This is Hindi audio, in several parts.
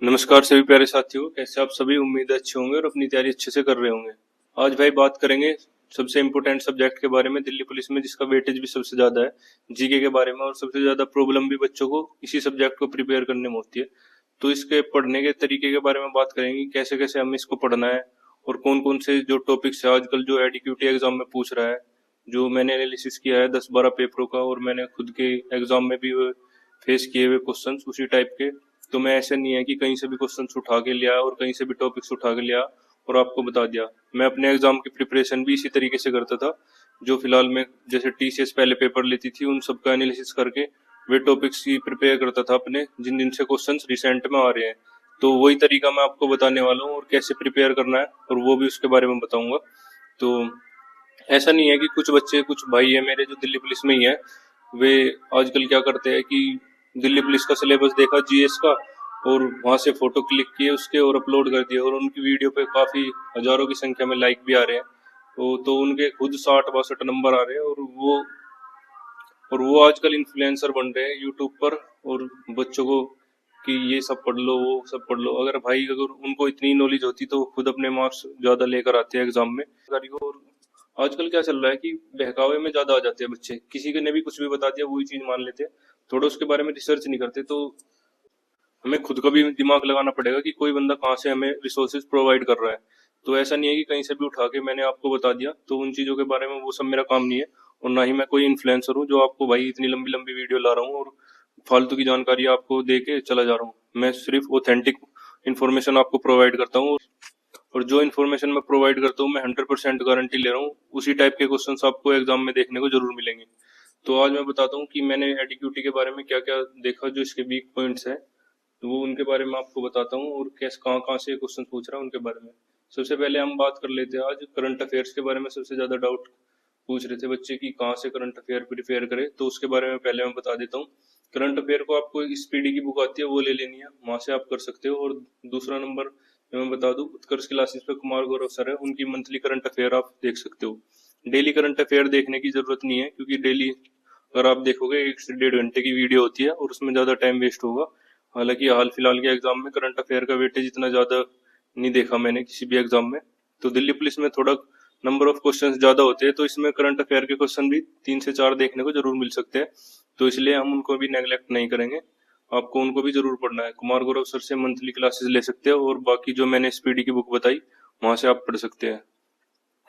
नमस्कार सभी प्यारे साथियों, कैसे आप सभी। उम्मीद है अच्छे होंगे और अपनी तैयारी अच्छे से कर रहे होंगे। आज भाई बात करेंगे सबसे इम्पोर्टेंट सब्जेक्ट के बारे में दिल्ली पुलिस में, जिसका वेटेज भी सबसे ज्यादा है, जीके के बारे में। और सबसे ज्यादा प्रॉब्लम भी बच्चों को इसी सब्जेक्ट को प्रिपेयर करने में होती है। तो इसके पढ़ने के तरीके के बारे में बात करेंगे, कैसे कैसे हमें इसको पढ़ना है और कौन कौन से जो टॉपिक्स है आजकल जो एडीक्यूटी एग्जाम में पूछ रहा है, जो मैंने एनालिसिस किया है 10-12 पेपरों का, और मैंने खुद के एग्जाम में भी फेस किए हुए क्वेश्चन उसी टाइप के। तो मैं ऐसा नहीं है कि कहीं से भी क्वेश्चंस उठा के लिया और कहीं से भी टॉपिक्स उठा के लिया और आपको बता दिया। मैं अपने एग्जाम की प्रिपरेशन भी इसी तरीके से करता था। जो फिलहाल में जैसे टीसीएस पहले पेपर लेती थी, उन सब का एनालिसिस करके वे टॉपिक्स ही प्रिपेयर करता था अपने, जिन जिन से क्वेश्चंस रिसेंट में आ रहे हैं। तो वही तरीका मैं आपको बताने वाला हूँ और कैसे प्रिपेयर करना है, और वो भी उसके बारे में बताऊंगा। तो ऐसा नहीं है कि कुछ बच्चे, कुछ भाई है मेरे जो दिल्ली पुलिस में ही है, वे आजकल क्या करते हैं कि दिल्ली पुलिस का सिलेबस देखा जीएस का, और वहां से फोटो क्लिक किए उसके और अपलोड कर दिए, और उनकी वीडियो पे काफी हजारों की संख्या में लाइक भी आ रहे हैं। तो उनके खुद 60-62 नंबर आ रहे हैं, और वो आजकल इन्फ्लुएंसर बन रहे हैं यूट्यूब पर, और बच्चों को कि ये सब पढ़ लो वो सब पढ़ लो। अगर उनको इतनी नॉलेज होती तो वो खुद अपने मार्क्स ज्यादा लेकर आते हैं एग्जाम में। और आजकल क्या चल रहा है कि बहकावे में ज्यादा आ जाते हैं बच्चे, किसी ने भी कुछ भी बता दिया वही चीज मान लेते हैं, थोड़ा उसके बारे में रिसर्च नहीं करते। तो हमें खुद का भी दिमाग लगाना पड़ेगा कि कोई बंदा कहाँ से हमें रिसोर्सेज प्रोवाइड कर रहा है। तो ऐसा नहीं है कि कहीं से भी उठा के मैंने आपको बता दिया, तो उन चीजों के बारे में वो सब मेरा काम नहीं है। और ना ही मैं कोई इन्फ्लुएंसर हूँ जो आपको भाई इतनी लंबी लंबी वीडियो ला रहा हूँ और फालतू की जानकारी आपको दे के चला जा रहा हूँ। मैं सिर्फ ऑथेंटिक इन्फॉर्मेशन आपको प्रोवाइड करता हूँ, और जो इन्फॉर्मेशन मैं प्रोवाइड करता हूँ मैं 100% गारंटी ले रहा हूँ उसी टाइप के क्वेश्चंस आपको एग्जाम में देखने को जरूर मिलेंगे। तो आज मैं बताता हूँ कि मैंने एडीक्यूटी के बारे में क्या क्या देखा, जो इसके वीक पॉइंट्स है, तो वो उनके बारे में आपको बताता हूँ, और कैसे कहाँ कहाँ से क्वेश्चन पूछ रहा है उनके बारे में। सबसे पहले हम बात कर लेते हैं आज करंट अफेयर्स के बारे में। सबसे ज्यादा डाउट पूछ रहे थे बच्चे कि कहाँ से करंट अफेयर प्रिपेयर करें, तो उसके बारे में पहले मैं बता देता हूँ। करंट अफेयर को आपको स्पीडी की बुक आती है वो ले लेनी है, वहां से आप कर सकते हो। और दूसरा नंबर मैं बता दूं, उत्कर्ष क्लासेस पे कुमार गौरव सर है, उनकी मंथली करंट अफेयर आप देख सकते हो। डेली करंट अफेयर देखने की जरूरत नहीं है, क्योंकि डेली अगर आप देखोगे 1 से 1.5 घंटे की वीडियो होती है और उसमें ज्यादा टाइम वेस्ट होगा। हालांकि हाल फिलहाल के एग्जाम में करंट अफेयर का वेटेज इतना ज्यादा नहीं देखा मैंने किसी भी एग्जाम में। तो दिल्ली पुलिस में थोड़ा नंबर ऑफ क्वेश्चंस ज्यादा होते हैं, तो इसमें करंट अफेयर के क्वेश्चन भी 3 से 4 देखने को जरूर मिल सकते हैं। तो इसलिए हम उनको भी नेग्लेक्ट नहीं करेंगे, आपको उनको भी जरूर पढ़ना है। कुमार गौरव सर से मंथली क्लासेस ले सकते हो, और बाकी जो मैंने स्पीडी की बुक बताई वहां से आप पढ़ सकते हैं।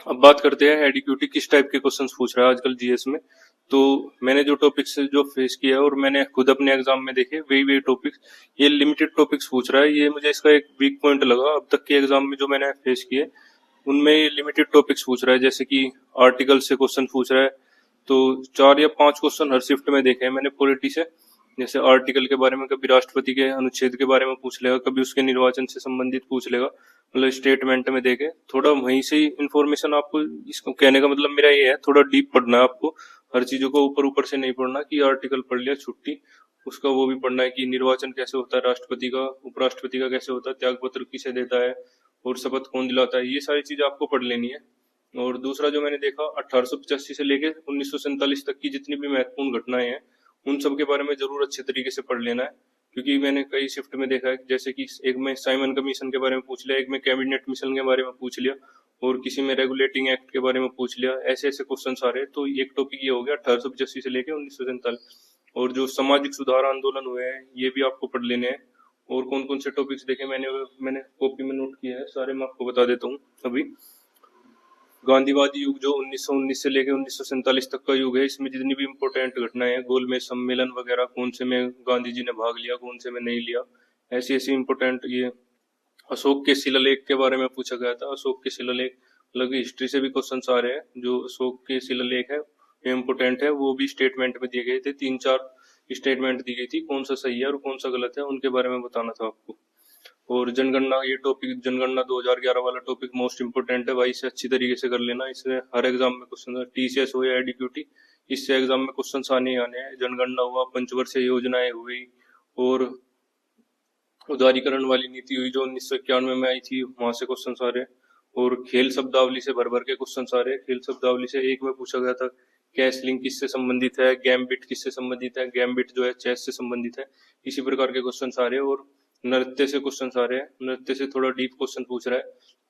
अब बात करते हैं एडीक्यूटी किस टाइप के क्वेश्चंस पूछ रहा है आजकल जीएस में। तो मैंने जो टॉपिक्स जो फेस किया है और मैंने खुद अपने एग्जाम में देखे, वही वही टॉपिक्स, ये लिमिटेड टॉपिक्स पूछ रहा है। ये मुझे इसका एक वीक पॉइंट लगा अब तक के एग्जाम में जो मैंने फेस किए, उनमें ये लिमिटेड टॉपिक्स पूछ रहा है। जैसे कि आर्टिकल से क्वेश्चन पूछ रहा है, तो 4 या 5 क्वेश्चन हर शिफ्ट में देखे हैं मैंने पॉलिटी से। जैसे आर्टिकल के बारे में कभी राष्ट्रपति के अनुच्छेद के बारे में पूछ लेगा, कभी उसके निर्वाचन से संबंधित पूछ लेगा, मतलब स्टेटमेंट में देखे थोड़ा वहीं से ही इन्फॉर्मेशन आपको। इसको कहने का मतलब मेरा ये है, थोड़ा डीप पढ़ना है आपको, हर चीजों को ऊपर ऊपर से नहीं पढ़ना कि आर्टिकल पढ़ लिया छुट्टी। उसका वो भी पढ़ना है कि निर्वाचन कैसे होता है राष्ट्रपति का, उपराष्ट्रपति का कैसे होता है, त्याग पत्र किसे देता है, और शपथ कौन दिलाता है, ये सारी चीजें आपको पढ़ लेनी है। और दूसरा जो मैंने देखा, 1885 से लेके 1947 तक की जितनी भी महत्वपूर्ण घटनाएं हैं, उन सब के बारे में जरूर अच्छे तरीके से पढ़ लेना है। क्योंकि मैंने कई शिफ्ट में देखा है, जैसे कि एक में साइमन कमीशन के बारे में पूछ लिया, एक में कैबिनेट मिशन के बारे में पूछ लिया, और किसी में रेगुलेटिंग एक्ट के बारे में पूछ लिया। ऐसे ऐसे क्वेश्चन आ रहे हैं। तो एक टॉपिक ये हो गया 1885 से लेके 1947। और जो सामाजिक सुधार आंदोलन हुए हैं ये भी आपको पढ़ लेने हैं। और कौन कौन से टॉपिक्स देखे मैंने कॉपी में नोट किया है, सारे मैं आपको बता देता हूँ अभी। गांधीवादी युग जो 1919 से लेकर 1947 तक का युग है, इसमें जितनी भी इम्पोर्टेंट घटनाएं हैं, गोलमेज सम्मेलन वगैरह, कौन से में गांधी जी ने भाग लिया, कौन से में नहीं लिया, ऐसी ऐसी इम्पोर्टेंट। ये अशोक के शिलालेख के बारे में पूछा गया था। अशोक के शिलालेख मतलब हिस्ट्री से भी क्वेश्चन आ रहे हैं। जो अशोक के शिलालेख है इम्पोर्टेंट है, वो भी स्टेटमेंट में दिए गए थे। 3-4 स्टेटमेंट दी गई थी, कौन सा सही है और कौन सा गलत है, उनके बारे में बताना था आपको। और जनगणना, ये टॉपिक जनगणना 2011 वाला टॉपिक मोस्ट इंपोर्टेंट है भाई, इसे अच्छी तरीके से कर लेना। इससे हर एग्जाम में क्वेश्चन, टीसीएस हो या एडीक्यूटी, इससे एग्जाम में क्वेश्चन आने ही आने हैं। जनगणना हुआ, पंचवर्षीय योजनाएं हुई, और उदारीकरण वाली नीति हुई जो 1991 में आई थी, वहां से क्वेश्चन आ रहे हैं। और खेल शब्दावली से भर भर के क्वेश्चन आ रहे हैं। खेल शब्दावली से एक में पूछा गया था कैसलिंग किससे संबंधित है, गैम्बिट किससे संबंधित है, गैम्बिट जो है चेस से संबंधित है। इसी प्रकार के क्वेश्चन आ रहे हैं। और नृत्य से क्वेश्चन आ रहे हैं, नृत्य से थोड़ा डीप क्वेश्चन पूछ रहा है,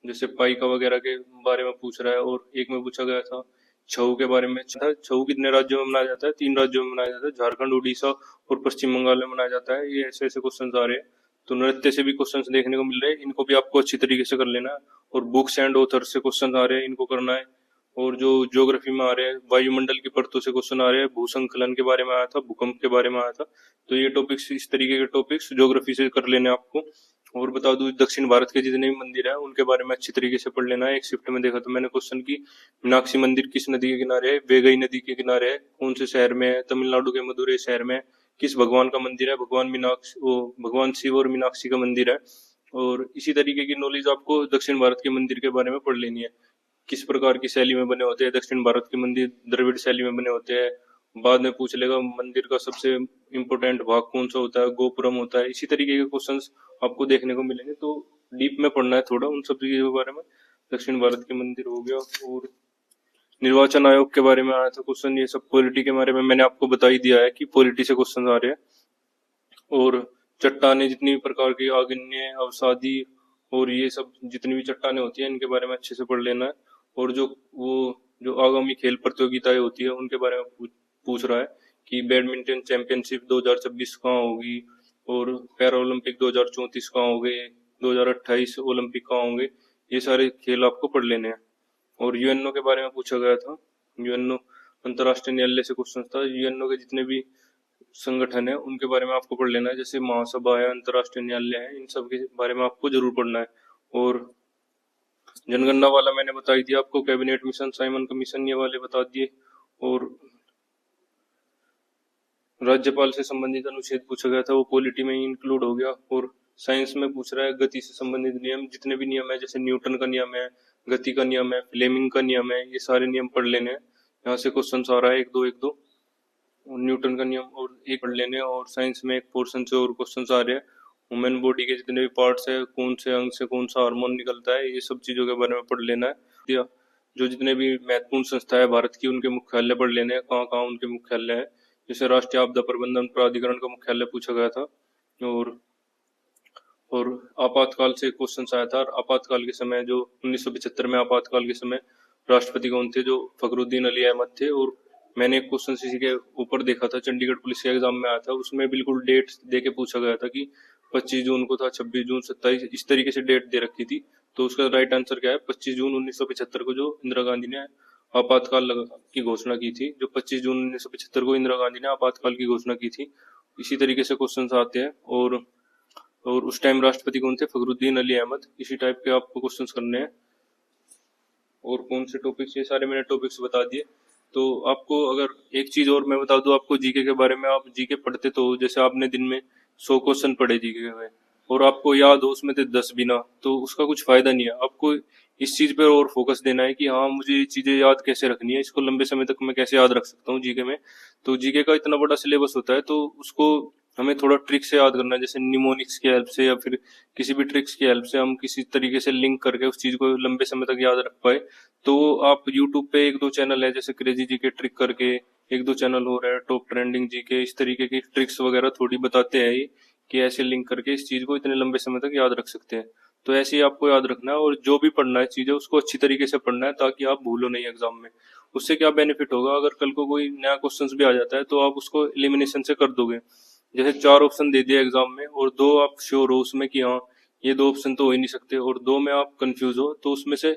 जैसे पाइका वगैरह के बारे में पूछ रहा है। और एक में पूछा गया था छऊ के बारे में था, छऊ कितने राज्यों में मनाया जाता है? 3 राज्यों में मनाया जाता है, झारखंड, उड़ीसा और पश्चिम बंगाल में मनाया जाता है। ये ऐसे ऐसे क्वेश्चन आ रहे हैं। तो नृत्य से भी क्वेश्चन देखने को मिल रहे हैं, इनको भी आपको अच्छी तरीके से कर लेना है। और बुक्स एंड ऑथर से क्वेश्चन आ रहे हैं, इनको करना है। और जो ज्योग्राफी में आ रहे हैं, वायुमंडल की परतों से क्वेश्चन आ रहे हैं, भूसंकलन के बारे में आया था, भूकंप के बारे में आया था। तो ये टॉपिक्स, इस तरीके के टॉपिक्स ज्योग्राफी से कर लेने आपको। और बता दूं, दक्षिण भारत के जितने भी मंदिर हैं उनके बारे में अच्छी तरीके से पढ़ लेना है। एक शिफ्ट में देखा तो मैंने क्वेश्चन की, मीनाक्षी मंदिर किस नदी के किनारे है? वेगई नदी के किनारे है। कौन से शहर में है? तमिलनाडु के मदुरै शहर में है। किस भगवान का मंदिर है? भगवान मीनाक्षी, वो भगवान शिव और मीनाक्षी का मंदिर है। और इसी तरीके की नॉलेज आपको दक्षिण भारत के मंदिर के बारे में पढ़ लेनी है। किस प्रकार की शैली में बने होते हैं दक्षिण भारत के मंदिर? द्रविड़ शैली में बने होते हैं। बाद में पूछ लेगा मंदिर का सबसे इम्पोर्टेंट भाग कौन सा होता है? गोपुरम होता है। इसी तरीके के क्वेश्चंस आपको देखने को मिलेंगे। तो डीप में पढ़ना है थोड़ा उन सब चीजों के बारे में। दक्षिण भारत के मंदिर हो गया। और निर्वाचन आयोग के बारे में आया था क्वेश्चन। ये सब पॉलिटी के बारे में मैंने आपको बता ही दिया है कि पॉलिटी से क्वेश्चन आ रहे हैं। और चट्टाने, जितनी भी प्रकार की आग्नेय, अवसादी और ये सब जितनी भी चट्टाने होती हैं, इनके बारे में अच्छे से पढ़ लेना है। और जो आगामी खेल प्रतियोगिताएं होती है उनके बारे में पूछ रहा है कि बैडमिंटन चैंपियनशिप 2026 कहाँ होगी, और पैरा ओलंपिक 2034 कहाँ होंगे, 2028 ओलंपिक कहाँ होंगे। ये सारे खेल आपको पढ़ लेने हैं। और यूएनओ के बारे में पूछा गया था। यूएनओ अंतर्राष्ट्रीय न्यायालय से क्वेश्चन था। यूएनओ के जितने भी संगठन है उनके बारे में आपको पढ़ लेना है, जैसे महासभा है, अंतर्राष्ट्रीय न्यायालय है, इन सब के बारे में आपको जरूर पढ़ना है। और जनगणना वाला मैंने बता ही दिया आपको, कैबिनेट मिशन, साइमन कमीशन, ये वाले बता दिए। और राज्यपाल से संबंधित अनुच्छेद पूछा गया था, वो पॉलिटी में इंक्लूड हो गया। और साइंस में पूछ रहा है गति से संबंधित नियम, जितने भी नियम है, जैसे न्यूटन का नियम है, गति का नियम है, फ्लेमिंग का नियम है, ये सारे नियम पढ़ लेने हैं। यहाँ से क्वेश्चन आ रहा है एक दो न्यूटन का नियम और एक पढ़ लेने। और साइंस में एक पोर्शन से और क्वेश्चन आ रहे हैं, ह्यूमन बॉडी के जितने भी पार्ट्स है, कौन से अंग से कौन सा हार्मोन निकलता है, ये सब चीजों के बारे में पढ़ लेना है। जो जितने भी महत्वपूर्ण संस्था है भारत की, उनके मुख्यालय पढ़ लेने हैं, कहाँ कहाँ उनके मुख्यालय है। जैसे राष्ट्रीय आपदा प्रबंधन प्राधिकरण का मुख्यालय पूछा गया था। और आपातकाल से क्वेश्चन आया था। आपातकाल के समय, जो 1975 में आपातकाल के समय राष्ट्रपति कौन थे? जो फखरुद्दीन अली अहमद थे। और मैंने एक क्वेश्चन इसी के ऊपर देखा था, चंडीगढ़ पुलिस के एग्जाम में आया था, उसमें बिल्कुल डेट दे के पूछा गया था कि 25 जून को था, 26 जून, 27, इस तरीके से डेट दे रखी थी। तो उसका राइट आंसर क्या है? 25 जून 1975 को जो इंदिरा गांधी ने आपातकाल की घोषणा की थी। जो 25 जून 1975 को इंदिरा गांधी ने आपातकाल की घोषणा की थी। इसी तरीके से क्वेश्चन आते हैं। और उस टाइम राष्ट्रपति कौन थे? फखरुद्दीन अली अहमद। इसी टाइप के आपको क्वेश्चंस करने हैं। और कौन से टॉपिक्स? ये सारे मैंने टॉपिक्स बता दिए। तो आपको अगर एक चीज और मैं बता दूं आपको जीके के बारे में, आप जीके पढ़ते तो जैसे आपने दिन में 100 क्वेश्चन पढ़े जीके में, और आपको याद हो उसमें से 10 भी ना, तो उसका कुछ फायदा नहीं है। आपको इस चीज पर और फोकस देना है कि हाँ, मुझे ये चीजें याद कैसे रखनी है, इसको लंबे समय तक मैं कैसे याद रख सकता हूँ जीके में। तो जीके का इतना बड़ा सिलेबस होता है, तो उसको हमें थोड़ा ट्रिक से याद करना है, जैसे निमोनिक्स की हेल्प से या फिर किसी भी ट्रिक्स की हेल्प से हम किसी तरीके से लिंक करके उस चीज को लंबे समय तक याद रख पाए। तो आप यूट्यूब पे 1-2 चैनल है, जैसे क्रेजी जी के ट्रिक करके 1-2 चैनल हो रहा है, टॉप ट्रेंडिंग जी के, इस तरीके की ट्रिक्स वगैरह थोड़ी बताते हैं ये, कि ऐसे लिंक करके इस चीज को इतने लंबे समय तक याद रख सकते हैं। तो ऐसे ही आपको याद रखना है। और जो भी पढ़ना है चीजें, उसको अच्छी तरीके से पढ़ना है, ताकि आप भूलो नहीं एग्जाम में। उससे क्या बेनिफिट होगा? अगर कल को कोई नया क्वेश्चन भी आ जाता है तो आप उसको एलिमिनेशन से कर दोगे। जैसे 4 ऑप्शन दे दिया एग्जाम में, और 2 आप श्योर हो उसमें कि हाँ, ये 2 ऑप्शन तो हो ही नहीं सकते, और 2 में आप कंफ्यूज हो, तो उसमें से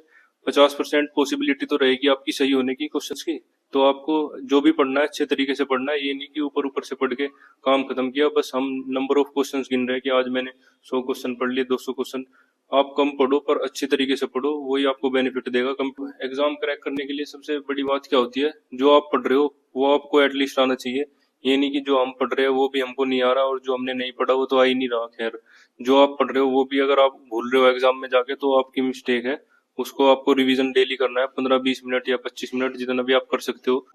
50% पॉसिबिलिटी तो रहेगी आपकी सही होने की क्वेश्चंस की। तो आपको जो भी पढ़ना है अच्छे तरीके से पढ़ना है। ये नहीं कि ऊपर ऊपर से पढ़ के काम खत्म किया, बस हम नंबर ऑफ क्वेश्चंस गिन रहे हैं कि आज मैंने 100 क्वेश्चन पढ़ लिए, 200 क्वेश्चन। आप कम पढ़ो पर अच्छे तरीके से पढ़ो, वही आपको बेनिफिट देगा। कम एग्जाम क्रैक करने के लिए सबसे बड़ी बात क्या होती है? जो आप पढ़ रहे हो वो आपको एटलीस्ट आना चाहिए। ये नहीं कि जो हम पढ़ रहे हैं वो भी हमको नहीं आ रहा, और जो हमने नहीं पढ़ा वो तो आ ही नहीं रहा। खैर, जो आप पढ़ रहे हो वो भी अगर आप भूल रहे हो एग्जाम में जाके, तो आपकी मिस्टेक है। उसको आपको रिवीजन डेली करना है, 15-20 मिनट या 25 मिनट, जितना भी आप कर सकते हो।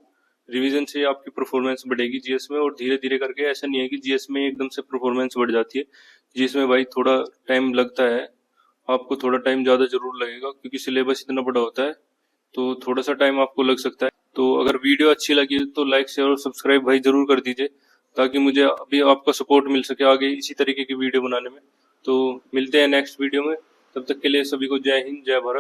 रिवीजन से आपकी परफॉर्मेंस बढ़ेगी जीएस में। और धीरे धीरे करके, ऐसा नहीं है कि जीएस में एकदम से परफॉर्मेंस बढ़ जाती है। जीएस में भाई थोड़ा टाइम लगता है, आपको थोड़ा टाइम ज्यादा जरूर लगेगा, क्योंकि सिलेबस इतना बड़ा होता है, तो थोड़ा सा टाइम आपको लग सकता है। तो अगर वीडियो अच्छी लगी तो लाइक शेयर और सब्सक्राइब भाई जरूर कर दीजिए, ताकि मुझे अभी आपका सपोर्ट मिल सके आगे इसी तरीके की वीडियो बनाने में। तो मिलते हैं नेक्स्ट वीडियो में, तब तक के लिए सभी को जय हिंद जय भारत।